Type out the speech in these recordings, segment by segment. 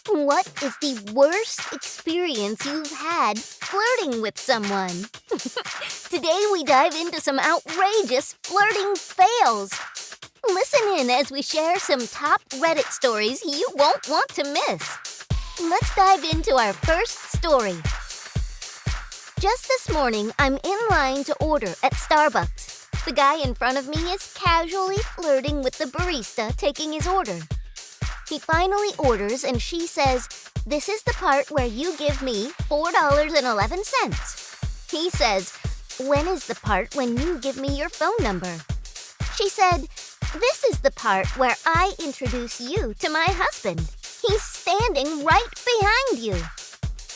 What is the worst experience you've had flirting with someone? Today we dive into some outrageous flirting fails. Listen in as we share some top Reddit stories you won't want to miss. Let's dive into our first story. Just this morning, I'm in line to order at Starbucks. The guy in front of me is casually flirting with the barista taking his order. He finally orders and she says, "This is the part where you give me $4.11. He says, "When is the part when you give me your phone number?" She said, "This is the part where I introduce you to my husband. He's standing right behind you."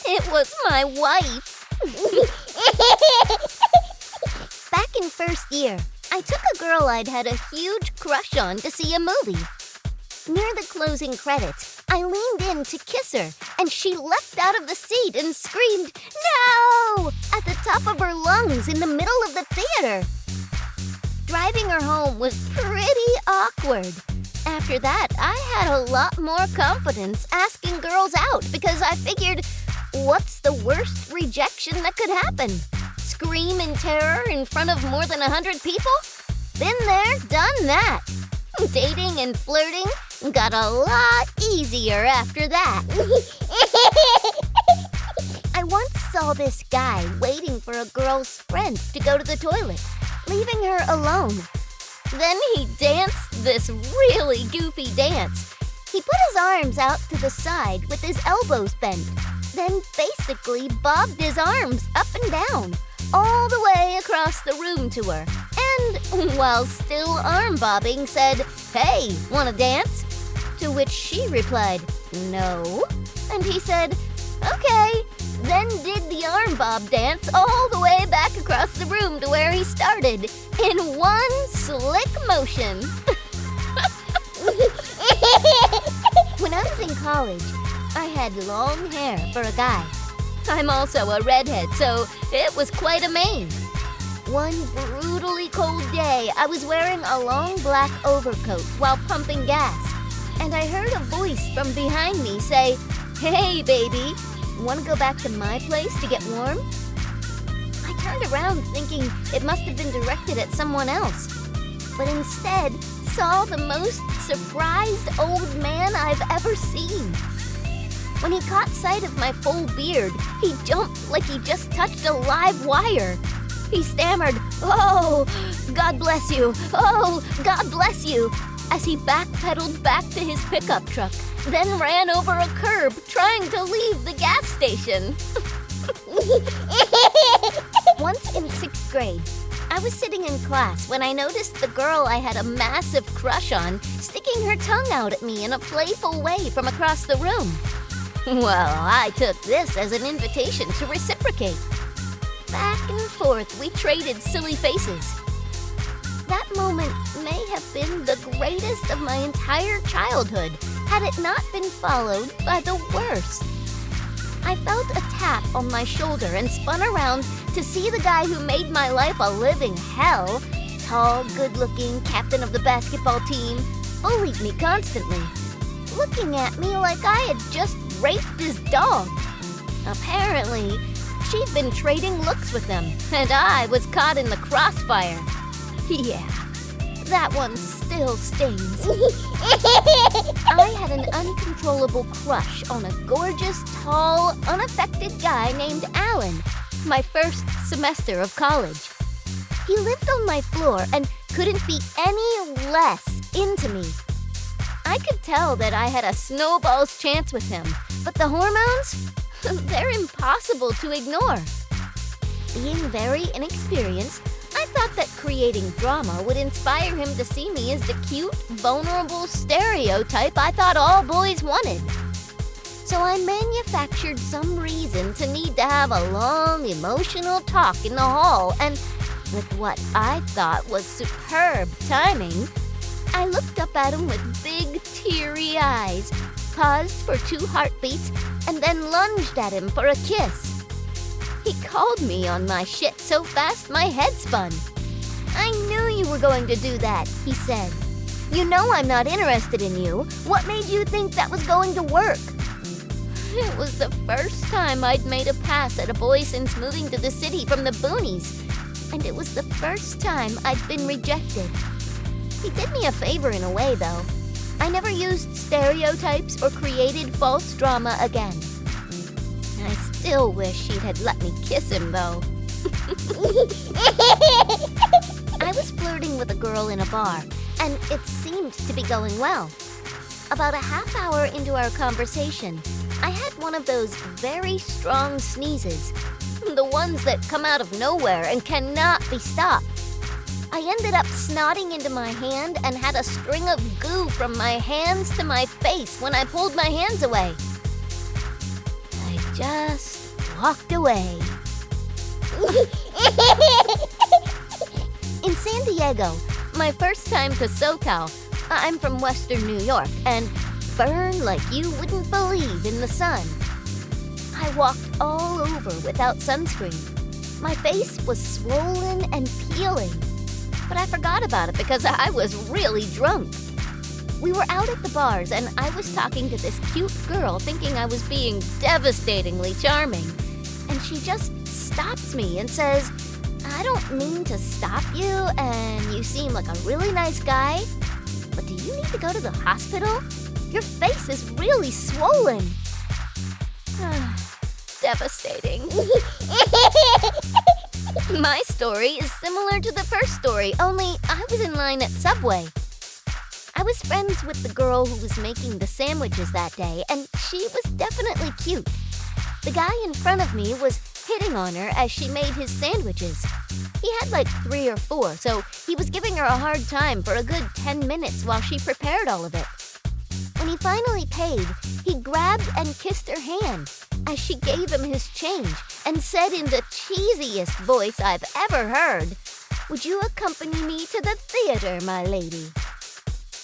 It was my wife. Back in first year, I took a girl I'd had a huge crush on to see a movie. Near the closing credits, I leaned in to kiss her, and she leapt out of the seat and screamed, "No!" at the top of her lungs in the middle of the theater. Driving her home was pretty awkward. After that, I had a lot more confidence asking girls out because I figured, what's the worst rejection that could happen? Scream in terror in front of more than 100 people? Been there, done that. Dating and flirting got a lot easier after that. I once saw this guy waiting for a girl's friend to go to the toilet, leaving her alone. Then he danced this really goofy dance. He put his arms out to the side with his elbows bent, then basically bobbed his arms up and down, all the way across the room to her. And while still arm bobbing, said, "Hey, wanna dance?" To which she replied, "No." And he said, "Okay," then did the arm bob dance all the way back across the room to where he started, in one slick motion. When I was in college, I had long hair for a guy. I'm also a redhead, so it was quite a mane. One brutally cold day, I was wearing a long black overcoat while pumping gas, and I heard a voice from behind me say, "Hey, baby, want to go back to my place to get warm?" I turned around thinking it must have been directed at someone else, but instead saw the most surprised old man I've ever seen. When he caught sight of my full beard, he jumped like he just touched a live wire. He stammered, "Oh, God bless you! Oh, God bless you!" as he backpedaled back to his pickup truck, then ran over a curb trying to leave the gas station. Once in 6th grade, I was sitting in class when I noticed the girl I had a massive crush on sticking her tongue out at me in a playful way from across the room. Well, I took this as an invitation to reciprocate. Back and forth, we traded silly faces. That moment may have been the greatest of my entire childhood, had it not been followed by the worst. I felt a tap on my shoulder and spun around to see the guy who made my life a living hell, tall, good-looking, captain of the basketball team, bullied me constantly, looking at me like I had just raped his dog. Apparently, she'd been trading looks with him, and I was caught in the crossfire. Yeah, that one still stings. I had an uncontrollable crush on a gorgeous, tall, unaffected guy named Alan, my first semester of college. He lived on my floor and couldn't be any less into me. I could tell that I had a snowball's chance with him, but the hormones? They're impossible to ignore. Being very inexperienced, I thought that creating drama would inspire him to see me as the cute, vulnerable stereotype I thought all boys wanted. So I manufactured some reason to need to have a long, emotional talk in the hall, and with what I thought was superb timing, I looked up at him with big, teary eyes, paused for 2 heartbeats, and then lunged at him for a kiss. He called me on my shit so fast my head spun. "I knew you were going to do that," he said. "You know I'm not interested in you. What made you think that was going to work?" It was the first time I'd made a pass at a boy since moving to the city from the boonies. And it was the first time I'd been rejected. He did me a favor in a way, though. I never used stereotypes or created false drama again. I still wish he had let me kiss him, though. I was flirting with a girl in a bar, and it seemed to be going well. About a half hour into our conversation, I had one of those very strong sneezes. The ones that come out of nowhere and cannot be stopped. I ended up snotting into my hand and had a string of goo from my hands to my face when I pulled my hands away. I just walked away. In San Diego, my first time to SoCal, I'm from Western New York, and burn like you wouldn't believe in the sun. I walked all over without sunscreen. My face was swollen and peeling, but I forgot about it because I was really drunk. We were out at the bars, and I was talking to this cute girl thinking I was being devastatingly charming, and she just stops me and says, "I don't mean to stop you, and you seem like a really nice guy, but do you need to go to the hospital? Your face is really swollen." Devastating. My story is similar to the first story, only I was in line at Subway. I was friends with the girl who was making the sandwiches that day, and she was definitely cute. The guy in front of me was hitting on her as she made his sandwiches. He had like 3 or 4, so he was giving her a hard time for a good 10 minutes while she prepared all of it. When he finally paid, he grabbed and kissed her hand as she gave him his change and said in the cheesiest voice I've ever heard, "Would you accompany me to the theater, my lady?"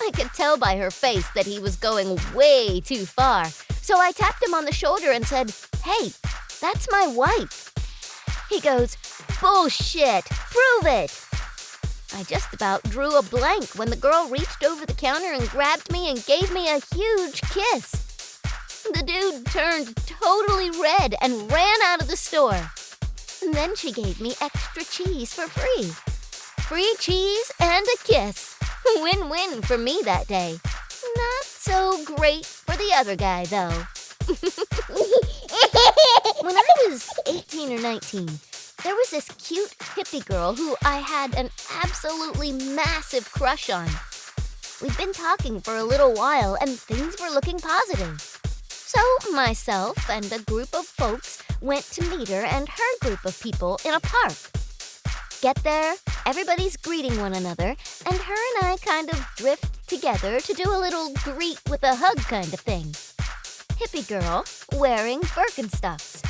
I could tell by her face that he was going way too far, so I tapped him on the shoulder and said, "Hey, that's my wife." He goes, "Bullshit, prove it." I just about drew a blank when the girl reached over the counter and grabbed me and gave me a huge kiss. The dude turned totally red and ran out of the store. And then she gave me extra cheese for free. Free cheese and a kiss. Win-win for me that day. Not so great for the other guy, though. When I was 18 or 19, there was this cute hippie girl who I had an absolutely massive crush on. We'd been talking for a little while and things were looking positive. So myself and a group of folks went to meet her and her group of people in a park. Get there, everybody's greeting one another, and her and I kind of drift together to do a little greet with a hug kind of thing. Hippie girl wearing Birkenstocks.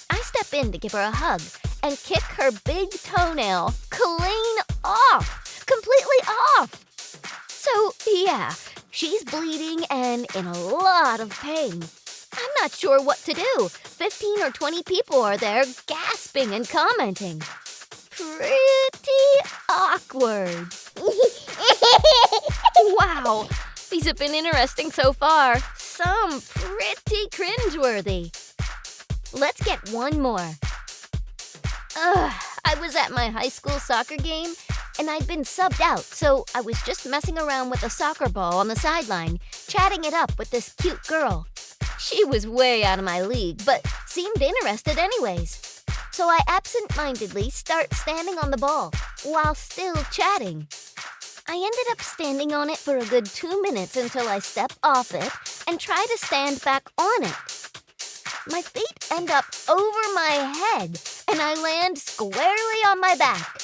I step in to give her a hug and kick her big toenail clean off, completely off. So, yeah, she's bleeding and in a lot of pain. I'm not sure what to do. 15 or 20 people are there gasping and commenting. Pretty awkward. Wow, these have been interesting so far. Some pretty cringeworthy. Let's get one more. I was at my high school soccer game, and I'd been subbed out, so I was just messing around with a soccer ball on the sideline, chatting it up with this cute girl. She was way out of my league, but seemed interested anyways. So I absent-mindedly start standing on the ball, while still chatting. I ended up standing on it for a good 2 minutes until I step off it and try to stand back on it. My feet end up over my head, and I land squarely on my back.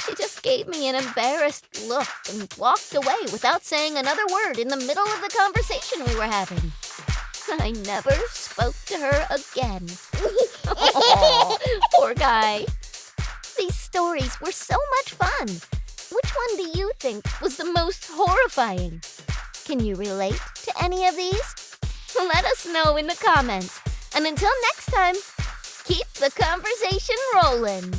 She just gave me an embarrassed look and walked away without saying another word in the middle of the conversation we were having. I never spoke to her again. Aw, poor guy. These stories were so much fun. Which one do you think was the most horrifying? Can you relate to any of these? Let us know in the comments. And until next time, keep the conversation rolling.